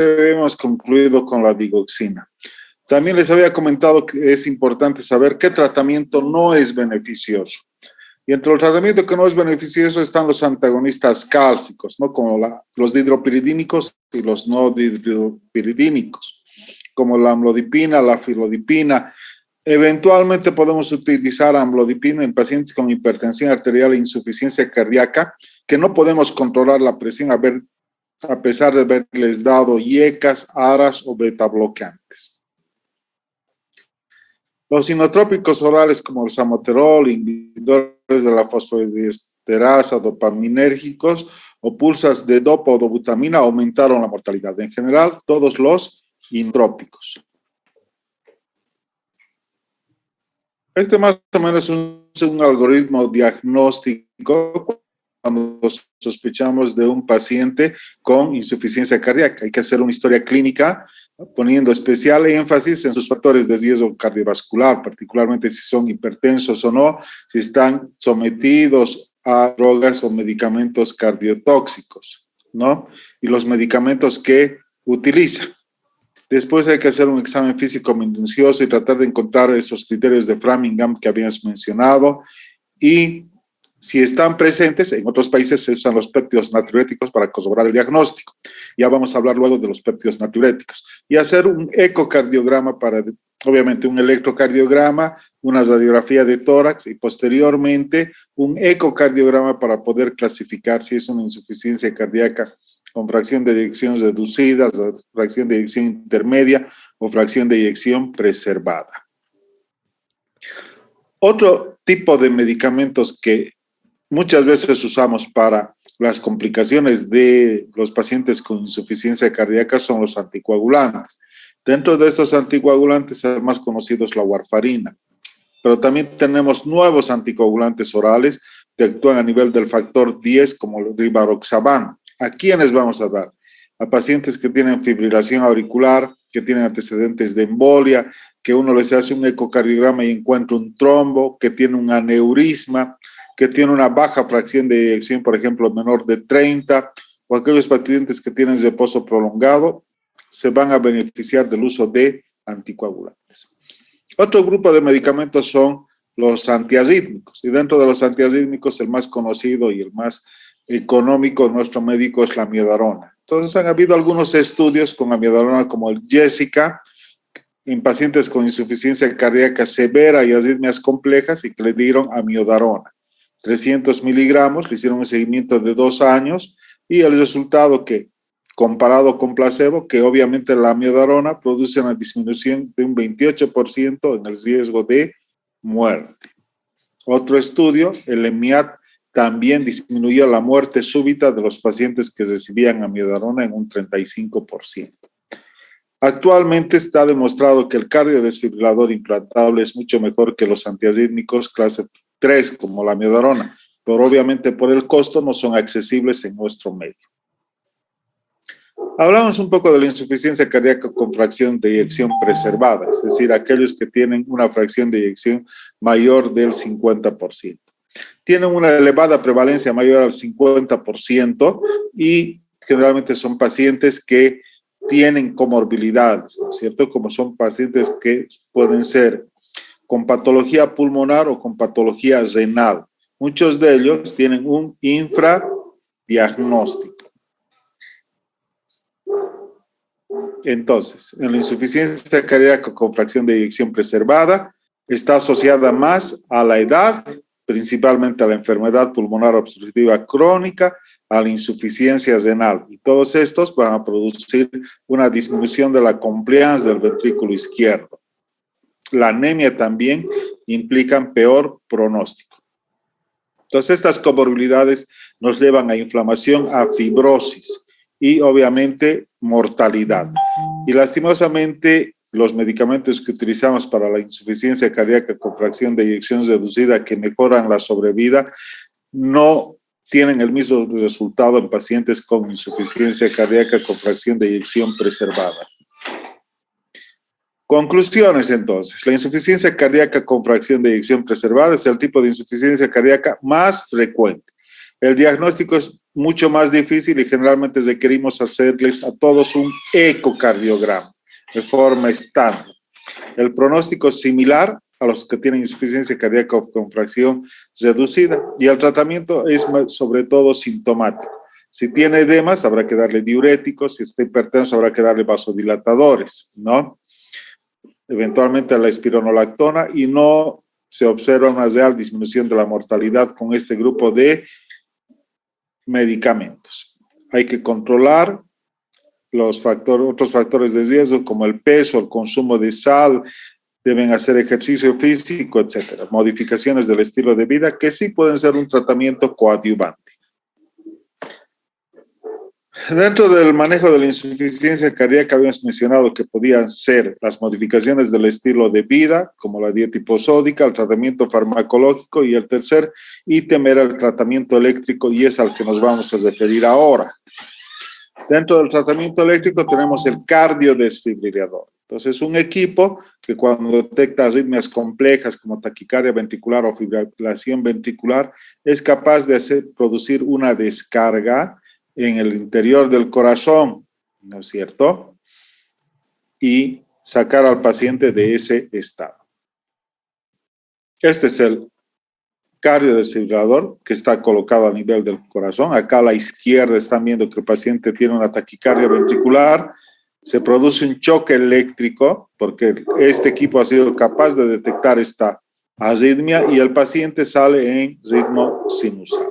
hemos concluido con la digoxina. También les había comentado que es importante saber qué tratamiento no es beneficioso. Y entre el tratamiento que no es beneficioso están los antagonistas cálcicos, ¿no? Como los dihidropiridínicos y los no dihidropiridínicos, como la amlodipina, la filodipina. Eventualmente podemos utilizar amlodipina en pacientes con hipertensión arterial e insuficiencia cardíaca, que no podemos controlar la presión a pesar de haberles dado IECAS, ARAS o beta bloqueantes. Los inotrópicos orales como el samoterol, inhibidores de la fosfodiesterasa, dopaminérgicos o pulsas de dopa o dobutamina aumentaron la mortalidad. En general, todos los inotrópicos. Este más o menos es un algoritmo diagnóstico cuando sospechamos de un paciente con insuficiencia cardíaca. Hay que hacer una historia clínica poniendo especial énfasis en sus factores de riesgo cardiovascular, particularmente si son hipertensos o no, si están sometidos a drogas o medicamentos cardiotóxicos, ¿no? Y los medicamentos que utilizan. Después hay que hacer un examen físico minucioso y tratar de encontrar esos criterios de Framingham que habíamos mencionado. Y si están presentes, en otros países se usan los péptidos natriuréticos para corroborar el diagnóstico. Ya vamos a hablar luego de los péptidos natriuréticos. Y hacer un ecocardiograma para, obviamente, un electrocardiograma, una radiografía de tórax y posteriormente un ecocardiograma para poder clasificar si es una insuficiencia cardíaca con fracción de eyección reducida, fracción de eyección intermedia o fracción de eyección preservada. Otro tipo de medicamentos que muchas veces usamos para las complicaciones de los pacientes con insuficiencia cardíaca son los anticoagulantes. Dentro de estos anticoagulantes, el más conocido es la warfarina, pero también tenemos nuevos anticoagulantes orales que actúan a nivel del factor 10 como el rivaroxaban. ¿A quiénes vamos a dar? A pacientes que tienen fibrilación auricular, que tienen antecedentes de embolia, que uno les hace un ecocardiograma y encuentra un trombo, que tiene un aneurisma, que tiene una baja fracción de eyección, por ejemplo, menor de 30, o aquellos pacientes que tienen reposo prolongado, se van a beneficiar del uso de anticoagulantes. Otro grupo de medicamentos son los antiarrítmicos, y dentro de los antiarrítmicos el más conocido y el más económico de nuestro médico es la amiodarona. Entonces han habido algunos estudios con amiodarona como el Jessica, en pacientes con insuficiencia cardíaca severa y arritmias complejas y que le dieron amiodarona. 300 miligramos, le hicieron un seguimiento de 2 años y el resultado que, comparado con placebo, que obviamente la amiodarona produce una disminución de un 28% en el riesgo de muerte. Otro estudio, el EMIAT, también disminuyó la muerte súbita de los pacientes que recibían amiodarona en un 35%. Actualmente está demostrado que el cardiodesfibrilador implantable es mucho mejor que los antiarrítmicos clase 3, como la amiodarona, pero obviamente por el costo no son accesibles en nuestro medio. Hablamos un poco de la insuficiencia cardíaca con fracción de eyección preservada, es decir, aquellos que tienen una fracción de eyección mayor del 50%. Tienen una elevada prevalencia mayor al 50% y generalmente son pacientes que tienen comorbilidades, ¿no es cierto? Como son pacientes que pueden ser con patología pulmonar o con patología renal. Muchos de ellos tienen un infradiagnóstico. Entonces, en la insuficiencia cardíaca con fracción de eyección preservada está asociada más a la edad, principalmente a la enfermedad pulmonar obstructiva crónica, a la insuficiencia renal. Y todos estos van a producir una disminución de la compliance del ventrículo izquierdo. La anemia también implican peor pronóstico. Entonces, estas comorbilidades nos llevan a inflamación, a fibrosis y obviamente mortalidad. Y lastimosamente, los medicamentos que utilizamos para la insuficiencia cardíaca con fracción de eyección reducida que mejoran la sobrevida no tienen el mismo resultado en pacientes con insuficiencia cardíaca con fracción de eyección preservada. Conclusiones, entonces. La insuficiencia cardíaca con fracción de eyección preservada es el tipo de insuficiencia cardíaca más frecuente. El diagnóstico es mucho más difícil y generalmente requerimos hacerles a todos un ecocardiograma de forma estándar. El pronóstico es similar a los que tienen insuficiencia cardíaca con fracción reducida y el tratamiento es sobre todo sintomático. Si tiene edemas, habrá que darle diuréticos, si está hipertenso, habrá que darle vasodilatadores, ¿no? Eventualmente la espironolactona y no se observa una real disminución de la mortalidad con este grupo de medicamentos. Hay que controlar otros factores de riesgo como el peso, el consumo de sal, deben hacer ejercicio físico, etcétera. Modificaciones del estilo de vida que sí pueden ser un tratamiento coadyuvante. Dentro del manejo de la insuficiencia cardíaca habíamos mencionado que podían ser las modificaciones del estilo de vida, como la dieta hiposódica, el tratamiento farmacológico y el tercer ítem era el tratamiento eléctrico y es al que nos vamos a referir ahora. Dentro del tratamiento eléctrico tenemos el cardiodesfibrilador. Entonces, un equipo que cuando detecta arritmias complejas como taquicardia ventricular o fibrilación ventricular es capaz de producir una descarga en el interior del corazón, ¿no es cierto? Y sacar al paciente de ese estado. Este es el cardiodesfibrilador que está colocado a nivel del corazón. Acá a la izquierda están viendo que el paciente tiene una taquicardia ventricular. Se produce un choque eléctrico porque este equipo ha sido capaz de detectar esta arritmia y el paciente sale en ritmo sinusal.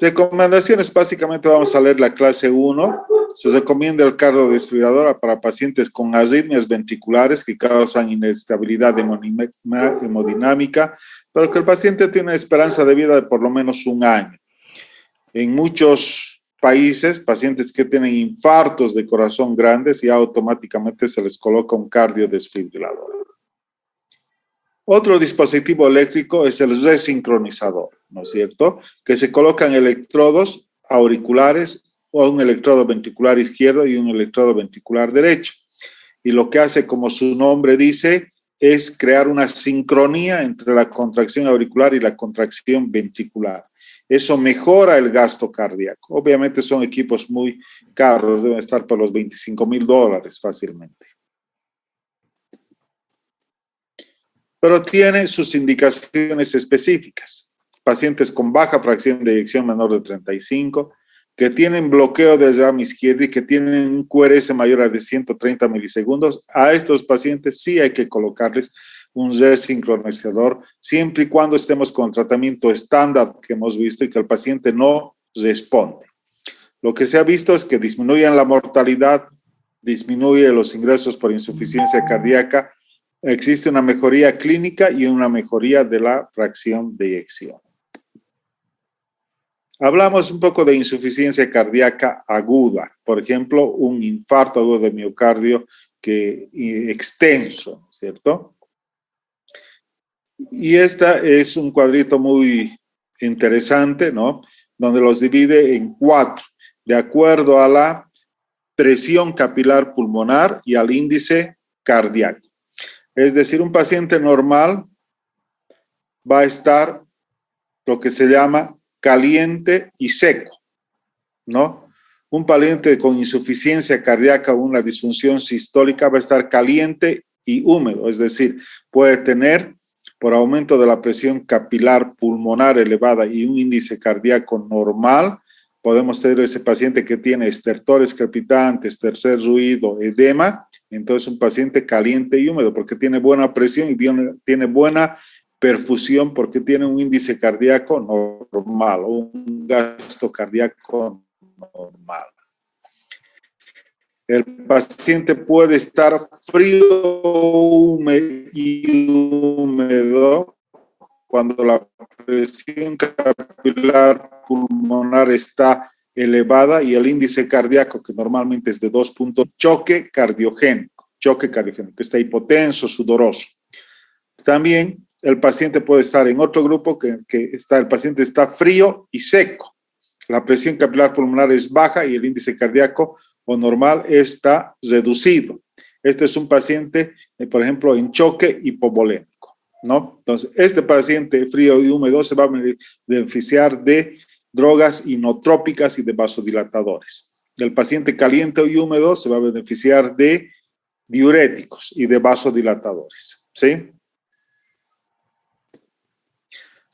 Recomendaciones, básicamente vamos a leer la clase 1. Se recomienda el cardiodesfibrilador para pacientes con arritmias ventriculares que causan inestabilidad hemodinámica, pero que el paciente tiene esperanza de vida de por lo menos un año. En muchos países, pacientes que tienen infartos de corazón grandes, ya automáticamente se les coloca un cardiodesfibrilador. Otro dispositivo eléctrico es el resincronizador, ¿no es cierto? Que se colocan electrodos auriculares o un electrodo ventricular izquierdo y un electrodo ventricular derecho. Y lo que hace, como su nombre dice, es crear una sincronía entre la contracción auricular y la contracción ventricular. Eso mejora el gasto cardíaco. Obviamente son equipos muy caros, deben estar por los $25,000 fácilmente. Pero tiene sus indicaciones específicas. Pacientes con baja fracción de eyección menor de 35, que tienen bloqueo de rama izquierda y que tienen un QRS mayor a de 130 milisegundos, a estos pacientes sí hay que colocarles un resincronizador, siempre y cuando estemos con tratamiento estándar que hemos visto y que el paciente no responde. Lo que se ha visto es que disminuyen la mortalidad, disminuye los ingresos por insuficiencia cardíaca, existe una mejoría clínica y una mejoría de la fracción de eyección. Hablamos un poco de insuficiencia cardíaca aguda, por ejemplo, un infarto agudo de miocardio extenso, ¿cierto? Y esta es un cuadrito muy interesante, ¿no? Donde los divide en 4, de acuerdo a la presión capilar pulmonar y al índice cardíaco. Es decir, un paciente normal va a estar lo que se llama caliente y seco, ¿no? Un paciente con insuficiencia cardíaca o una disfunción sistólica va a estar caliente y húmedo, es decir, puede tener por aumento de la presión capilar pulmonar elevada y un índice cardíaco normal, podemos tener ese paciente que tiene estertores crepitantes, tercer ruido, edema, entonces un paciente caliente y húmedo porque tiene buena presión y tiene buena perfusión porque tiene un índice cardíaco normal o un gasto cardíaco normal. El paciente puede estar frío y húmedo cuando la presión capilar pulmonar está elevada y el índice cardíaco, que normalmente es de 2 puntos, choque cardiogénico, que está hipotenso, sudoroso. También el paciente puede estar en otro grupo el paciente está frío y seco. La presión capilar pulmonar es baja y el índice cardíaco o normal está reducido. Este es un paciente, por ejemplo, en choque hipovolémico. ¿no? Entonces, este paciente frío y húmedo se va a beneficiar de drogas inotrópicas y de vasodilatadores. El paciente caliente y húmedo se va a beneficiar de diuréticos y de vasodilatadores, ¿sí?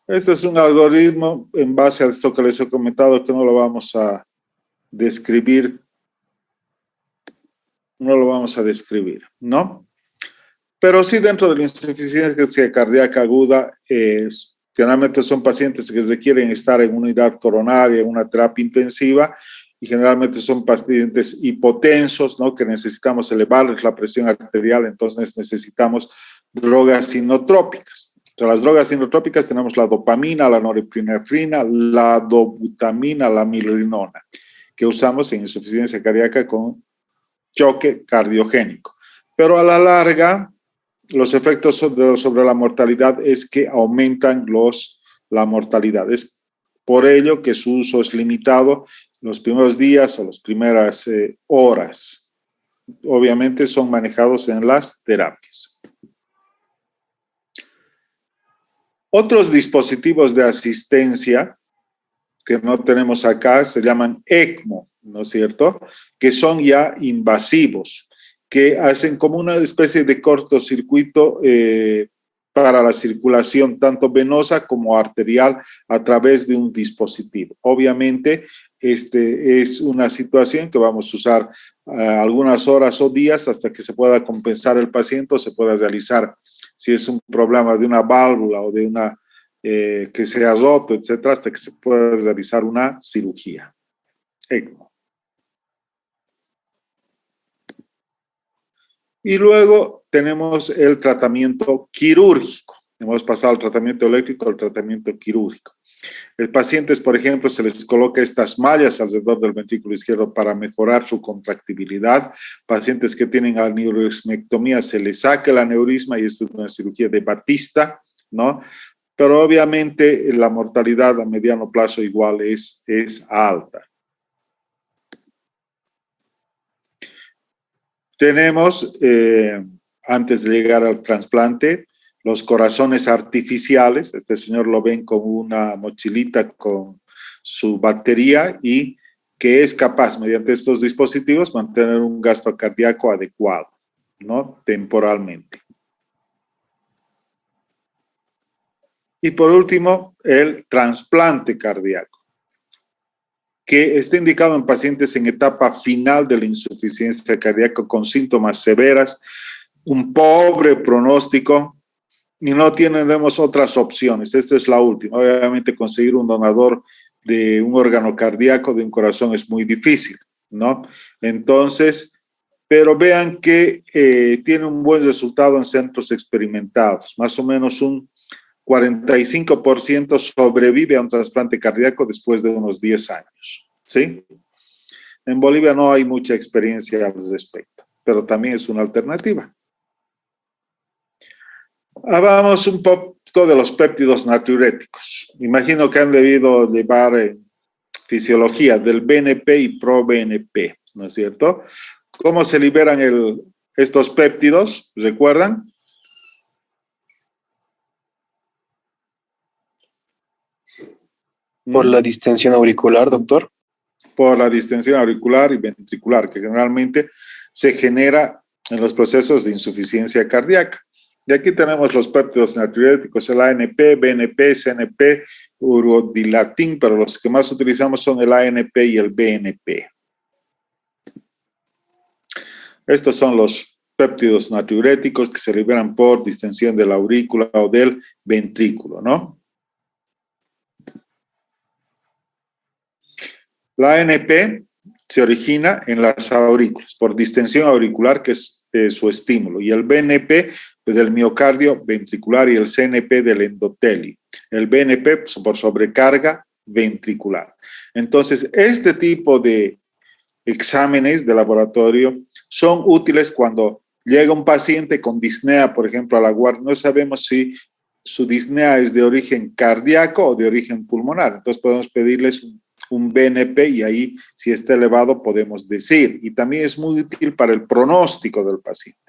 Este es un algoritmo en base a esto que les he comentado, que no lo vamos a describir, ¿no? Pero sí, dentro de la insuficiencia cardíaca aguda, generalmente son pacientes que requieren estar en una unidad coronaria, en una terapia intensiva, y generalmente son pacientes hipotensos, ¿no? Que necesitamos elevarles la presión arterial, entonces necesitamos drogas inotrópicas. Entre las drogas inotrópicas tenemos la dopamina, la norepinefrina, la dobutamina, la milrinona, que usamos en insuficiencia cardíaca con choque cardiogénico. Pero a la larga, los efectos sobre la mortalidad es que aumentan la mortalidad. Es por ello que su uso es limitado los primeros días o las primeras horas. Obviamente son manejados en las terapias. Otros dispositivos de asistencia que no tenemos acá se llaman ECMO, ¿no es cierto? Que son ya invasivos, que hacen como una especie de cortocircuito para la circulación tanto venosa como arterial a través de un dispositivo. Obviamente, es una situación que vamos a usar algunas horas o días hasta que se pueda compensar el paciente o se pueda realizar, si es un problema de una válvula o de una que se ha roto, etcétera, hasta que se pueda realizar una cirugía. ECMO. Y luego tenemos el tratamiento quirúrgico. Hemos pasado al tratamiento eléctrico al tratamiento quirúrgico. El paciente, por ejemplo, se les coloca estas mallas alrededor del ventrículo izquierdo para mejorar su contractibilidad. Pacientes que tienen aneurismectomía, se les saca el aneurisma y esto es una cirugía de Batista, ¿no? Pero obviamente la mortalidad a mediano plazo igual es alta. Tenemos, antes de llegar al trasplante, los corazones artificiales. Este señor lo ven como una mochilita con su batería y que es capaz, mediante estos dispositivos, mantener un gasto cardíaco adecuado, ¿no? Temporalmente. Y por último, el trasplante cardíaco, que está indicado en pacientes en etapa final de la insuficiencia cardíaca con síntomas severas, un pobre pronóstico y no tenemos otras opciones. Esta es la última. Obviamente conseguir un donador de un órgano cardíaco, de un corazón, es muy difícil, ¿no? Entonces, pero vean que tiene un buen resultado en centros experimentados, más o menos un 45% sobrevive a un trasplante cardíaco después de unos 10 años, ¿sí? En Bolivia no hay mucha experiencia al respecto, pero también es una alternativa. Hablamos un poco de los péptidos natriuréticos. Imagino que han debido llevar fisiología del BNP y pro-BNP, ¿no es cierto? ¿Cómo se liberan estos péptidos? ¿Recuerdan? Por la distensión auricular, doctor. Por la distensión auricular y ventricular, que generalmente se genera en los procesos de insuficiencia cardíaca. Y aquí tenemos los péptidos natriuréticos, el ANP, BNP, CNP, urodilatin, pero los que más utilizamos son el ANP y el BNP. Estos son los péptidos natriuréticos que se liberan por distensión de la aurícula o del ventrículo, ¿no? La ANP se origina en las aurículas por distensión auricular, que es su estímulo, y el BNP del miocardio ventricular y el CNP del endotelio. El BNP por sobrecarga ventricular. Entonces, este tipo de exámenes de laboratorio son útiles cuando llega un paciente con disnea, por ejemplo, a la guardia. No sabemos si su disnea es de origen cardíaco o de origen pulmonar. Entonces, podemos pedirles un BNP y ahí, si está elevado, podemos decir. Y también es muy útil para el pronóstico del paciente.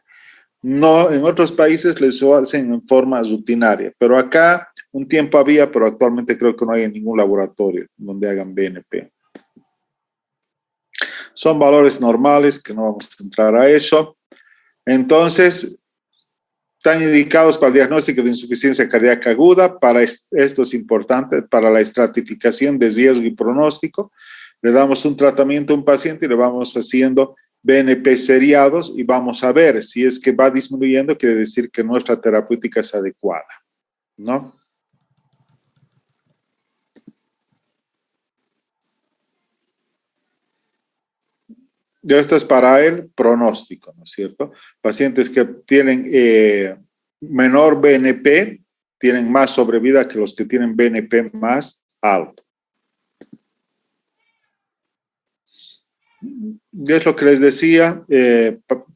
No, en otros países les hacen en forma rutinaria, pero acá un tiempo había, pero actualmente creo que no hay en ningún laboratorio donde hagan BNP. Son valores normales, que no vamos a entrar a eso. Entonces, están indicados para el diagnóstico de insuficiencia cardíaca aguda. Para esto es importante, para la estratificación de riesgo y pronóstico. Le damos un tratamiento a un paciente y le vamos haciendo BNP seriados y vamos a ver si es que va disminuyendo, quiere decir que nuestra terapéutica es adecuada, ¿no? Y esto es para el pronóstico, ¿no es cierto? Pacientes que tienen menor BNP tienen más sobrevida que los que tienen BNP más alto. Y es lo que les decía,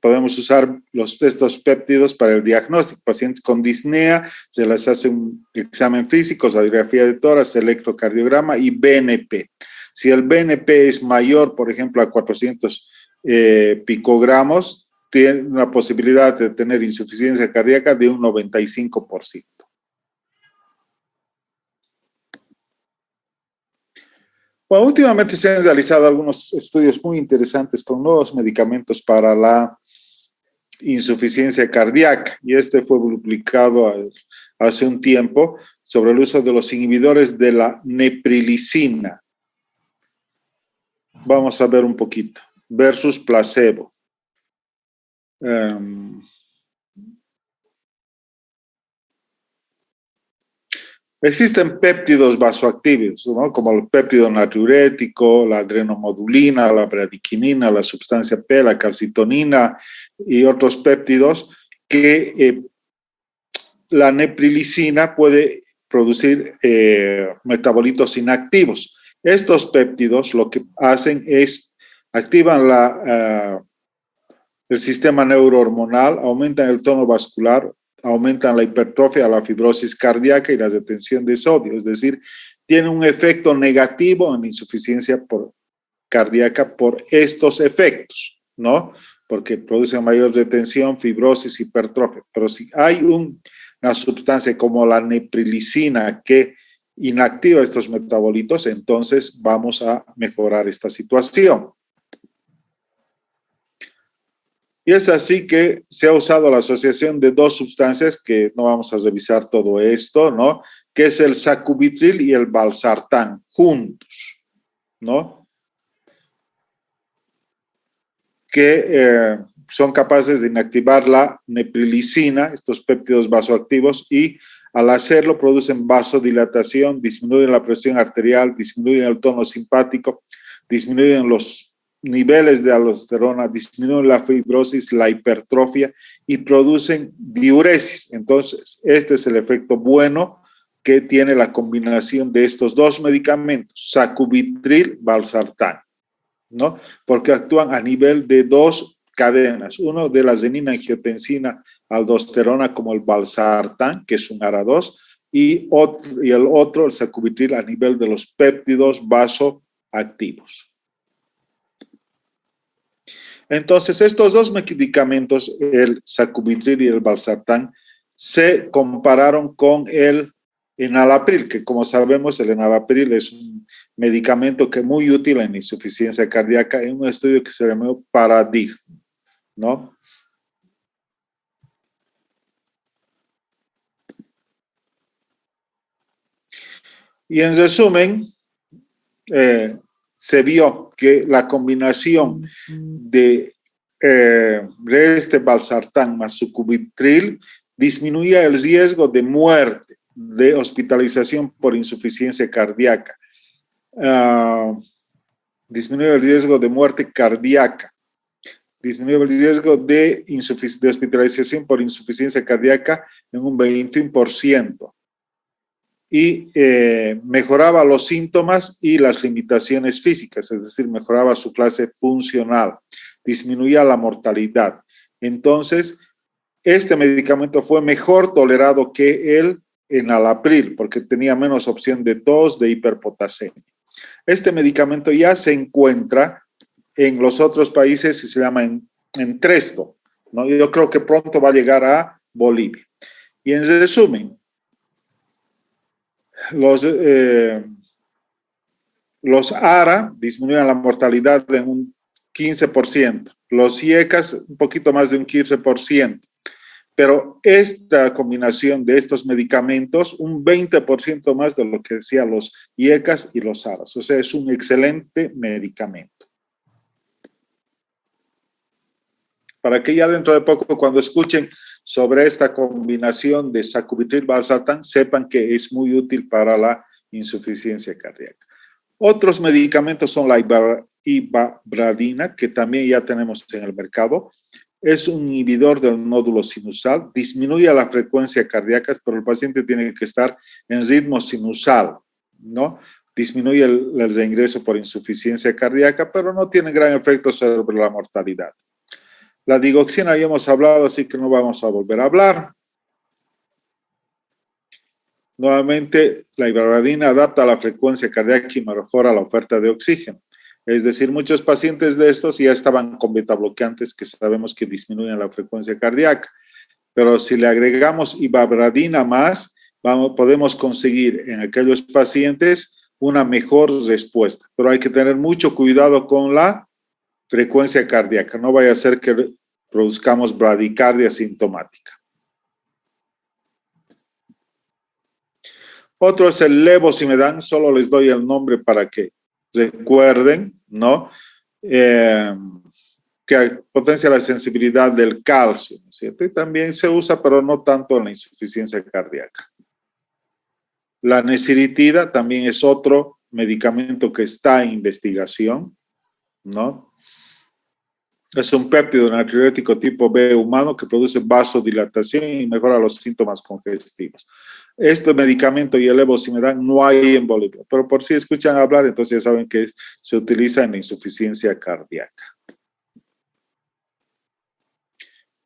podemos usar estos péptidos para el diagnóstico. Pacientes con disnea, se les hace un examen físico, radiografía de tórax, electrocardiograma y BNP. Si el BNP es mayor, por ejemplo, a 400 picogramos, tiene una posibilidad de tener insuficiencia cardíaca de un 95%. Bueno, últimamente se han realizado algunos estudios muy interesantes con nuevos medicamentos para la insuficiencia cardíaca, y este fue publicado hace un tiempo sobre el uso de los inhibidores de la neprilicina. Vamos a ver un poquito. Versus placebo. Existen péptidos vasoactivos, ¿no? Como el péptido natriurético, la adrenomodulina, la bradiquinina, la sustancia P, la calcitonina y otros péptidos que la neprilicina puede producir metabolitos inactivos. Estos péptidos lo que hacen es activan el sistema neurohormonal, aumentan el tono vascular, aumentan la hipertrofia, la fibrosis cardíaca y la retención de sodio, es decir, tiene un efecto negativo en la insuficiencia cardíaca por estos efectos, ¿no? Porque producen mayor retención, fibrosis, hipertrofia. Pero si hay una sustancia como la neprilicina que inactiva estos metabolitos, entonces vamos a mejorar esta situación. Y es así que se ha usado la asociación de dos sustancias, que no vamos a revisar todo esto, ¿no? Que es el sacubitril y el valsartán, juntos, ¿no? Que son capaces de inactivar la neprilicina, estos péptidos vasoactivos, y al hacerlo producen vasodilatación, disminuyen la presión arterial, disminuyen el tono simpático, disminuyen los niveles de aldosterona, disminuyen la fibrosis, la hipertrofia y producen diuresis. Entonces, este es el efecto bueno que tiene la combinación de estos dos medicamentos, sacubitril, valsartán, ¿no? Porque actúan a nivel de dos cadenas, uno de la adenina-angiotensina aldosterona como el valsartán, que es un ARA2, y el otro, el sacubitril, a nivel de los péptidos vasoactivos. Entonces, estos dos medicamentos, el sacubitril y el valsartán, se compararon con el enalapril, que como sabemos, el enalapril es un medicamento que es muy útil en insuficiencia cardíaca en un estudio que se llamó Paradigm, ¿no? Y en resumen, se vio que la combinación de este valsartán más sacubitril disminuía el riesgo de muerte, de hospitalización por insuficiencia cardíaca, disminuye el riesgo de muerte cardíaca, disminuye el riesgo de hospitalización por insuficiencia cardíaca en un 21%. Y mejoraba los síntomas y las limitaciones físicas, es decir, mejoraba su clase funcional, disminuía la mortalidad. Entonces, este medicamento fue mejor tolerado que el enalapril, porque tenía menos opción de tos, de hiperpotasemia. Este medicamento ya se encuentra en los otros países y se llama Entresto. ¿no? Yo creo que pronto va a llegar a Bolivia. Y en resumen, los ARA disminuyen la mortalidad en un 15%, los IECAS un poquito más de un 15%, pero esta combinación de estos medicamentos, un 20% más de lo que decían los IECAS y los ARAs, o sea, es un excelente medicamento. Para que ya dentro de poco, cuando escuchen sobre esta combinación de sacubitril-valsartán, sepan que es muy útil para la insuficiencia cardíaca. Otros medicamentos son la ibabradina, que también ya tenemos en el mercado. Es un inhibidor del nódulo sinusal, disminuye la frecuencia cardíaca, pero el paciente tiene que estar en ritmo sinusal, ¿no? Disminuye el reingreso por insuficiencia cardíaca, pero no tiene gran efecto sobre la mortalidad. La digoxina ya hemos hablado, así que no vamos a volver a hablar. Nuevamente, la ibabradina adapta la frecuencia cardíaca y mejora la oferta de oxígeno. Es decir, muchos pacientes de estos ya estaban con betabloqueantes que sabemos que disminuyen la frecuencia cardíaca. Pero si le agregamos ibabradina más, podemos conseguir en aquellos pacientes una mejor respuesta. Pero hay que tener mucho cuidado con la frecuencia cardíaca. No vaya a ser que produzcamos bradicardia sintomática. Otro es el levosimedan, solo les doy el nombre para que recuerden, ¿no? Que potencia la sensibilidad del calcio, ¿no es cierto? Y también se usa, pero no tanto en la insuficiencia cardíaca. La nesiritida también es otro medicamento que está en investigación, ¿no? Es un péptido natriurético tipo B humano que produce vasodilatación y mejora los síntomas congestivos. Este medicamento y el levosimedan no hay en Bolivia, pero por si escuchan hablar, entonces ya saben que se utiliza en la insuficiencia cardíaca.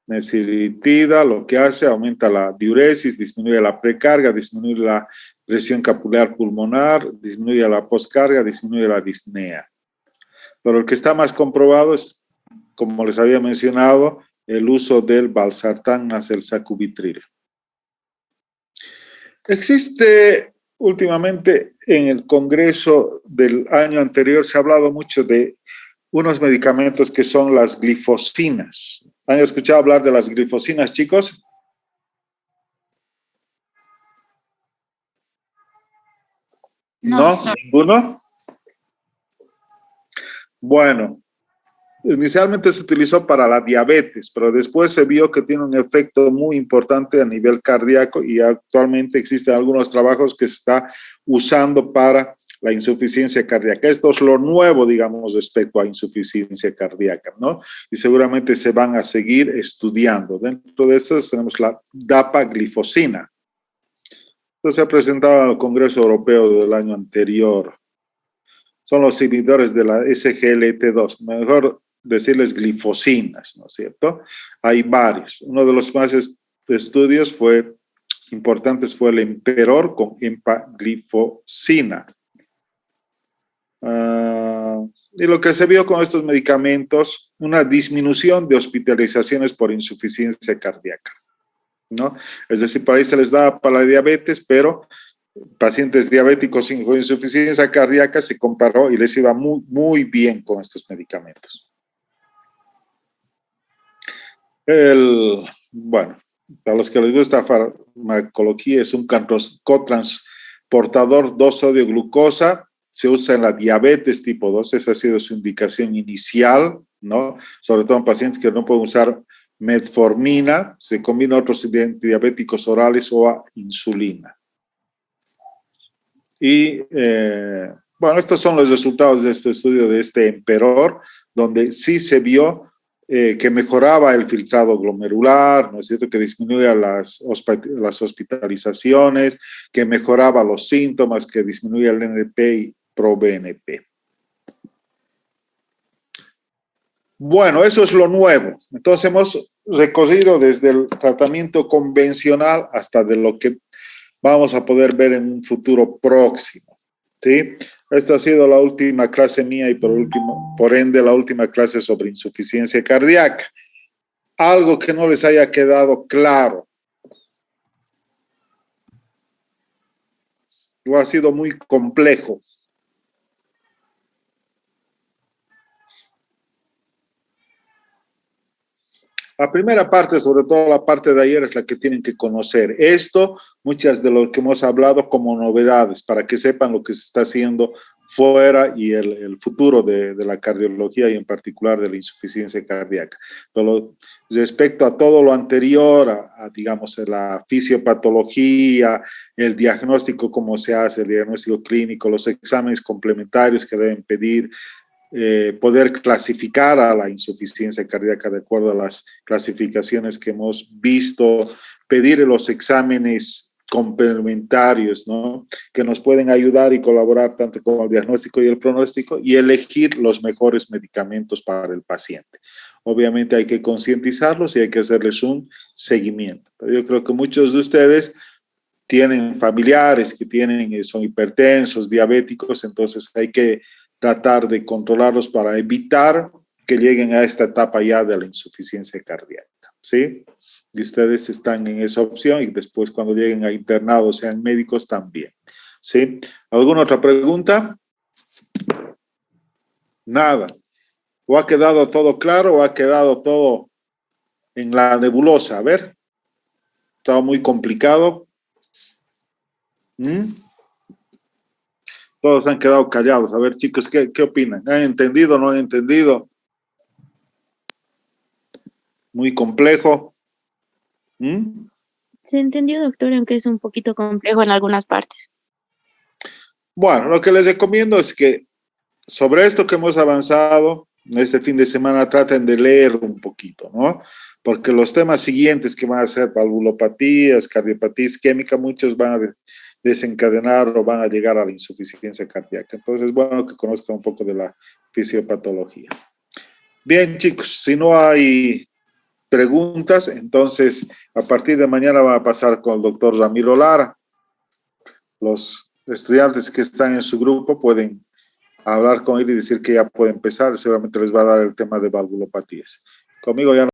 Nesiritida lo que hace, aumenta la diuresis, disminuye la precarga, disminuye la presión capilar pulmonar, disminuye la postcarga, disminuye la disnea. Pero el que está más comprobado es, como les había mencionado, el uso del valsartán más el sacubitril. Existe últimamente en el Congreso del año anterior, se ha hablado mucho de unos medicamentos que son las glifosinas. ¿Han escuchado hablar de las glifosinas, chicos? ¿No? ¿Ninguno? Bueno, inicialmente se utilizó para la diabetes, pero después se vio que tiene un efecto muy importante a nivel cardíaco y actualmente existen algunos trabajos que se está usando para la insuficiencia cardíaca. Esto es lo nuevo, digamos, respecto a insuficiencia cardíaca, ¿no? Y seguramente se van a seguir estudiando. Dentro de esto tenemos la dapaglifosina. Esto se ha presentado al Congreso Europeo del año anterior. Son los inhibidores de la SGLT2, mejor decirles glifosinas, ¿no es cierto? Hay varios. Uno de los más estudios importantes fue el Emperor con empaglifosina. Y lo que se vio con estos medicamentos, una disminución de hospitalizaciones por insuficiencia cardíaca, ¿no? Es decir, para ahí se les da para la diabetes, pero pacientes diabéticos sin insuficiencia cardíaca se comparó y les iba muy, muy bien con estos medicamentos. Bueno, para los que les gusta farmacología, es un cotransportador 2-sodio-glucosa, se usa en la diabetes tipo 2, esa ha sido su indicación inicial, ¿no? Sobre todo en pacientes que no pueden usar metformina, se combina otros diabéticos orales o a insulina. Y bueno, estos son los resultados de este estudio de este Emperor, donde sí se vio que mejoraba el filtrado glomerular, ¿no es cierto?, que disminuía las hospitalizaciones, que mejoraba los síntomas, que disminuía el NP y ProBNP. Bueno, eso es lo nuevo. Entonces hemos recorrido desde el tratamiento convencional hasta de lo que vamos a poder ver en un futuro próximo, ¿sí? Esta ha sido la última clase mía y por ende la última clase sobre insuficiencia cardíaca. algo que no les haya quedado claro o ha sido muy complejo. La primera parte, sobre todo la parte de ayer, es la que tienen que conocer. Esto, muchas de lo que hemos hablado como novedades, para que sepan lo que se está haciendo fuera y el futuro de la cardiología y en particular de la insuficiencia cardíaca. Pero respecto a todo lo anterior, digamos, la fisiopatología, el diagnóstico, cómo se hace, el diagnóstico clínico, los exámenes complementarios que deben pedir, poder clasificar a la insuficiencia cardíaca de acuerdo a las clasificaciones que hemos visto, pedir los exámenes complementarios, ¿no? Que nos pueden ayudar y colaborar tanto con el diagnóstico y el pronóstico y elegir los mejores medicamentos para el paciente. Obviamente hay que concientizarlos y hay que hacerles un seguimiento. Pero yo creo que muchos de ustedes tienen familiares que son hipertensos, diabéticos, entonces hay que tratar de controlarlos para evitar que lleguen a esta etapa ya de la insuficiencia cardíaca, ¿sí? Y ustedes están en esa opción y después cuando lleguen a internados, sean médicos también, ¿sí? ¿Alguna otra pregunta? Nada. ¿O ha quedado todo claro o ha quedado todo en la nebulosa? A ver, estaba muy complicado. Todos han quedado callados. A ver, chicos, ¿qué opinan? ¿Han entendido o no han entendido? Muy complejo. Se entendió, doctor, aunque es un poquito complejo en algunas partes. Bueno, lo que les recomiendo es que sobre esto que hemos avanzado, este fin de semana traten de leer un poquito, ¿no? Porque los temas siguientes que van a ser valvulopatías, cardiopatía isquémica, muchos van a desencadenar o van a llegar a la insuficiencia cardíaca. Entonces es bueno que conozcan un poco de la fisiopatología. Bien, chicos, si no hay preguntas, entonces a partir de mañana va a pasar con el doctor Ramiro Lara. Los estudiantes que están en su grupo pueden hablar con él y decir que ya puede empezar, seguramente les va a dar el tema de valvulopatías. Conmigo ya no.